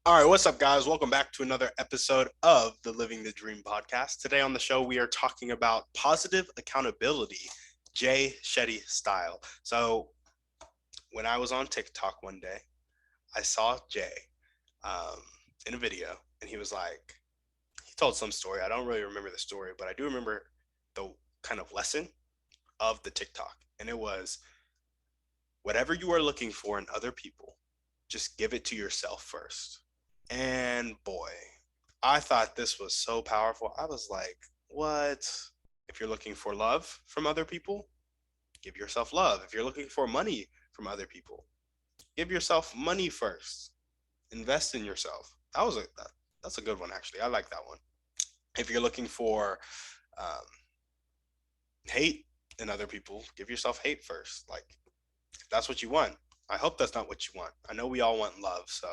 All right, what's up, guys? Welcome back to another episode of the Living the Dream podcast. Today on the show, we are talking about positive accountability, Jay Shetty style. So, when I was on TikTok one day, I saw Jay um, in a video, and he told some story. I don't really remember the story, but I do remember the kind of lesson of the TikTok. And it was whatever you are looking for in other people, just give it to yourself first. And boy, I thought this was so powerful. I was like, what? If you're looking for love from other people, give yourself love. If you're looking for money from other people, give yourself money first. Invest in yourself. That's a good one actually. I like that one. If you're looking for um, hate in other people, give yourself hate first. Like if that's what you want. I hope that's not what you want. I know we all want love. So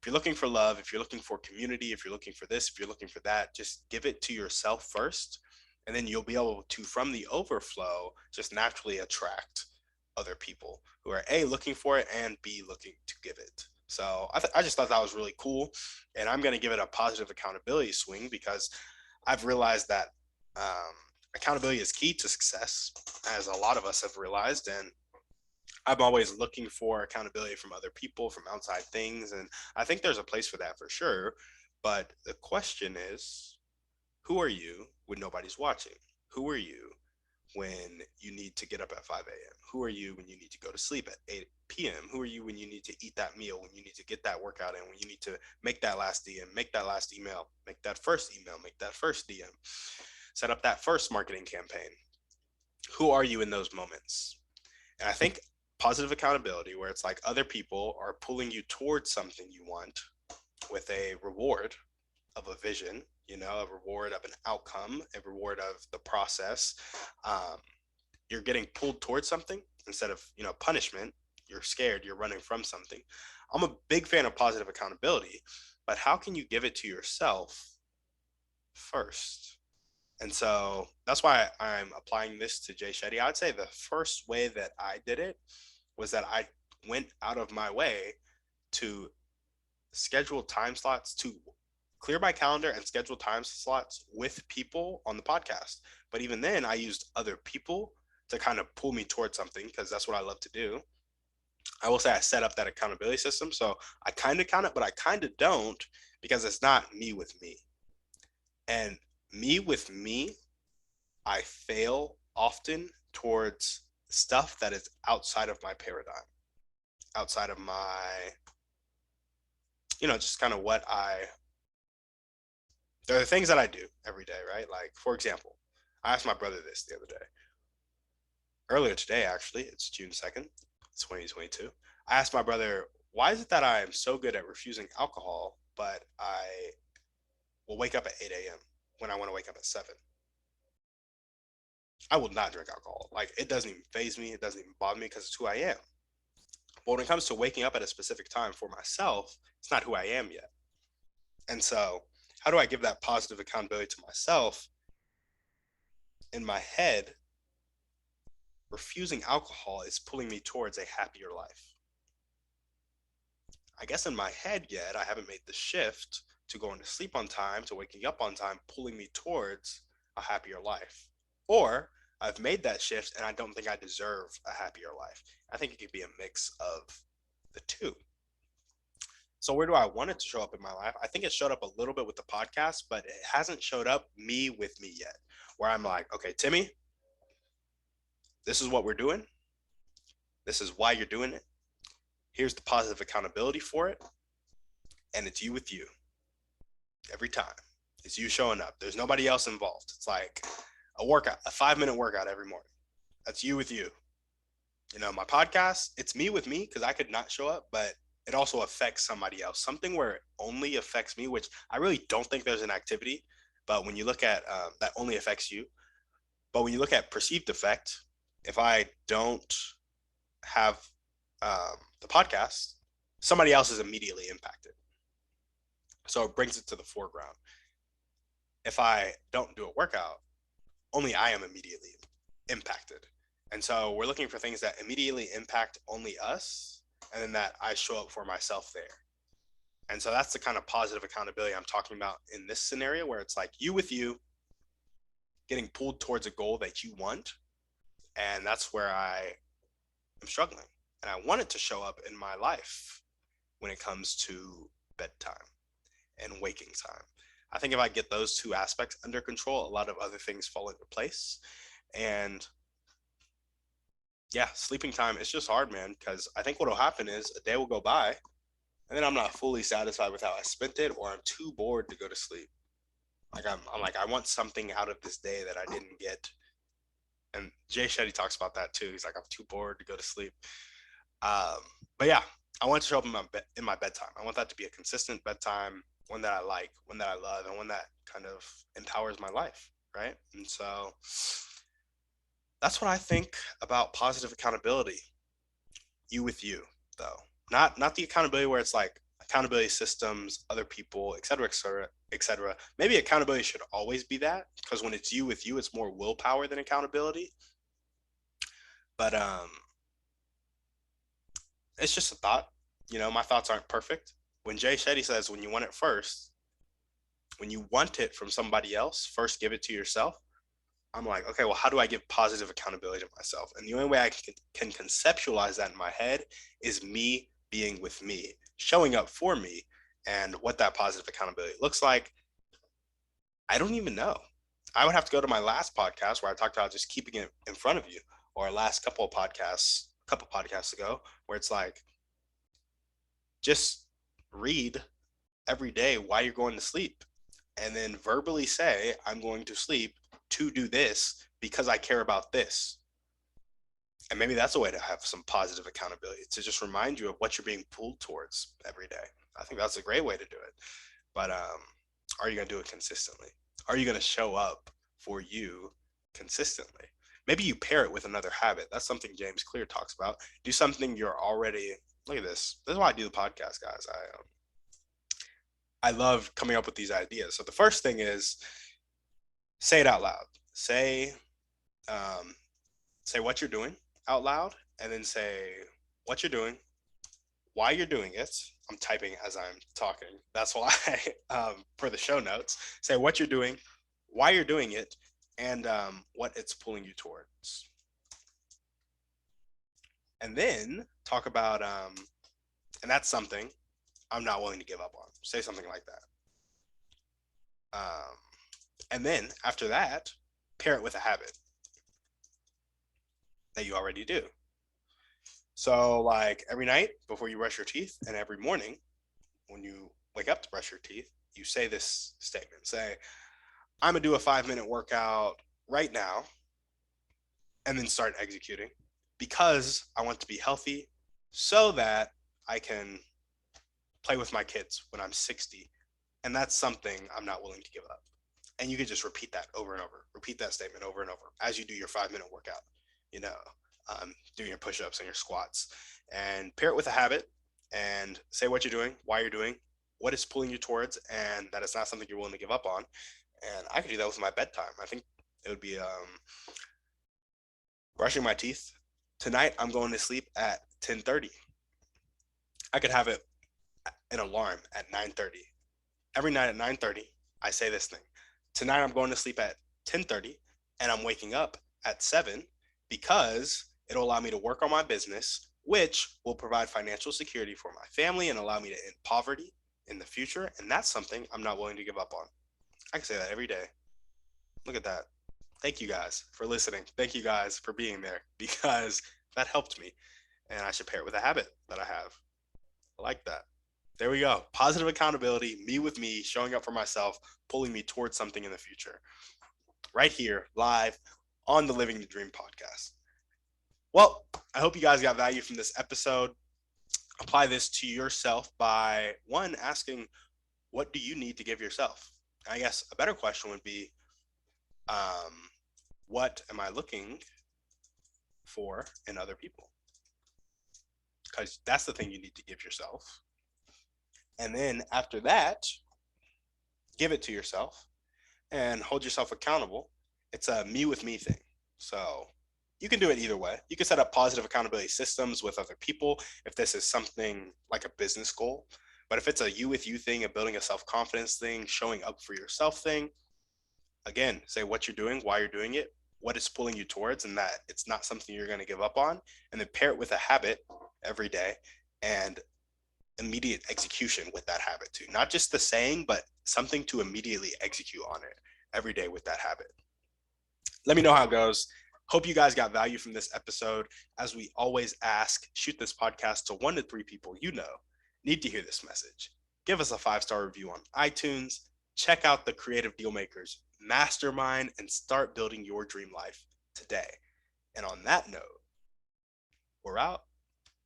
if you're looking for love, if you're looking for community, if you're looking for this, if you're looking for that, just give it to yourself first. And then you'll be able to, from the overflow, just naturally attract other people who are A, looking for it, and B, looking to give it. So I just thought that was really cool. And I'm going to give it a positive accountability swing because I've realized that um, accountability is key to success, as a lot of us have realized. And I'm always looking for accountability from other people, from outside things. And I think there's a place for that for sure. But the question is, who are you when nobody's watching? Who are you when you need to get up at 5 a.m.? Who are you when you need to go to sleep at 8 p.m.? Who are you when you need to eat that meal, when you need to get that workout in, when you need to make that last DM, make that last email, make that first email, make that first DM, set up that first marketing campaign? Who are you in those moments? And I think positive accountability, where it's like other people are pulling you towards something you want with a reward of a vision, a reward of an outcome, a reward of the process. Um, you're getting pulled towards something instead of, punishment. You're scared, you're running from something. I'm a big fan of positive accountability, but how can you give it to yourself first? And so that's why I'm applying this to Jay Shetty. I'd say the first way that I did it was that I went out of my way to schedule time slots, to clear my calendar and schedule time slots with people on the podcast. But even then, I used other people to kind of pull me towards something because that's what I love to do. I will say I set up that accountability system. So I kind of count it, but I kind of don't because it's not me with me. And me with me, I fail often towards stuff that is outside of my paradigm, outside of my, just kind of what there are things that I do every day, right? Like, for example, I asked my brother this the other day, earlier today, actually. It's June 2nd, 2022. I asked my brother, why is it that I am so good at refusing alcohol, but I will wake up at 8 a.m. when I want to wake up at 7? I will not drink alcohol. Like, it doesn't even phase me. It doesn't even bother me because it's who I am. But when it comes to waking up at a specific time for myself, it's not who I am yet. And so, how do I give that positive accountability to myself? In my head, refusing alcohol is pulling me towards a happier life. I guess in my head yet, I haven't made the shift to going to sleep on time, to waking up on time, pulling me towards a happier life. Or I've made that shift and I don't think I deserve a happier life. I think it could be a mix of the two. So where do I want it to show up in my life? I think it showed up a little bit with the podcast, but it hasn't showed up me with me yet. Where I'm like, okay, Timmy, this is what we're doing. This is why you're doing it. Here's the positive accountability for it. And it's you with you every time. It's you showing up. There's nobody else involved. It's like a workout, a 5-minute workout every morning. That's you with you. My podcast, it's me with me because I could not show up, but it also affects somebody else. Something where it only affects me, which I really don't think there's an activity, but when you look at that only affects you. But when you look at perceived effect, if I don't have the podcast, somebody else is immediately impacted. So it brings it to the foreground. If I don't do a workout, only I am immediately impacted. And so we're looking for things that immediately impact only us, and then that I show up for myself there. And so that's the kind of positive accountability I'm talking about in this scenario, where it's like you with you getting pulled towards a goal that you want. And that's where I am struggling. And I want it to show up in my life when it comes to bedtime and waking time. I think if I get those two aspects under control, a lot of other things fall into place. And yeah, sleeping time, it's just hard, man, because I think what will happen is a day will go by and then I'm not fully satisfied with how I spent it, or I'm too bored to go to sleep. Like I'm like, I want something out of this day that I didn't get. And Jay Shetty talks about that too. He's like, I'm too bored to go to sleep. Um, but yeah, I want it to show up in my bedtime. I want that to be a consistent bedtime, one that I like, one that I love, and one that kind of empowers my life, right? And so that's what I think about positive accountability. You with you, though, not the accountability where it's like accountability systems, other people, et cetera, et cetera, et cetera. Maybe accountability should always be that, because when it's you with you, it's more willpower than accountability. But it's just a thought. You know, my thoughts aren't perfect. When Jay Shetty says, when you want it first, when you want it from somebody else, first give it to yourself. I'm like, okay, well, how do I give positive accountability to myself? And the only way I can conceptualize that in my head is me being with me, showing up for me. And what that positive accountability looks like, I don't even know. I would have to go to my last podcast where I talked about just keeping it in front of you, or our last couple podcasts ago, where it's like, just read every day why you're going to sleep, and then verbally say, I'm going to sleep to do this because I care about this. And maybe that's a way to have some positive accountability, to just remind you of what you're being pulled towards every day. I think that's a great way to do it. But are you going to do it consistently? Are you going to show up for you consistently? Maybe you pair it with another habit. That's something James Clear talks about. Do something you're already, look at this. This is why I do the podcast, guys. I love coming up with these ideas. So the first thing is, say it out loud. Um, say what you're doing out loud, and then say what you're doing, why you're doing it. I'm typing as I'm talking. That's why, for the show notes, say what you're doing, why you're doing it, and what it's pulling you towards. And then talk about, and that's something I'm not willing to give up on. Say something like that. Um, and then after that, pair it with a habit that you already do. So, like every night before you brush your teeth, and every morning when you wake up to brush your teeth, you say this statement. Say, I'm going to do a 5-minute workout right now, and then start executing, because I want to be healthy so that I can play with my kids when I'm 60. And that's something I'm not willing to give up. And you can just repeat that over and over. Repeat that statement over and over as you do your 5-minute workout, you know, doing your push-ups and your squats. And pair it with a habit and say what you're doing, why you're doing, what it's pulling you towards, and that it's not something you're willing to give up on. And I could do that with my bedtime. I think it would be brushing my teeth. Tonight, I'm going to sleep at 10:30. I could have it an alarm at 9:30. Every night at 9:30, I say this thing. Tonight, I'm going to sleep at 10:30, and I'm waking up at 7, because it'll allow me to work on my business, which will provide financial security for my family and allow me to end poverty in the future. And that's something I'm not willing to give up on. I can say that every day. Look at that. Thank you guys for listening. Thank you guys for being there, because that helped me. And I should pair it with a habit that I have. I like that. There we go. Positive accountability, me with me, showing up for myself, pulling me towards something in the future. Right here, live on the Living the Dream podcast. Well, I hope you guys got value from this episode. Apply this to yourself by, one, asking, what do you need to give yourself? I guess a better question would be, what am I looking for in other people? Because that's the thing you need to give yourself. And then after that, give it to yourself and hold yourself accountable. It's a me with me thing. So you can do it either way. You can set up positive accountability systems with other people if this is something like a business goal. But if it's a you with you thing, a building a self-confidence thing, showing up for yourself thing, again, say what you're doing, why you're doing it, what it's pulling you towards, and that it's not something you're going to give up on, and then pair it with a habit every day and immediate execution with that habit too. Not just the saying, but something to immediately execute on it every day with that habit. Let me know how it goes. Hope you guys got value from this episode. As we always ask, shoot this podcast to 1 to 3 people you know need to hear this message. Give us a 5-star review on iTunes. Check out the Creative Dealmakers Mastermind and start building your dream life today. And on that note, we're out.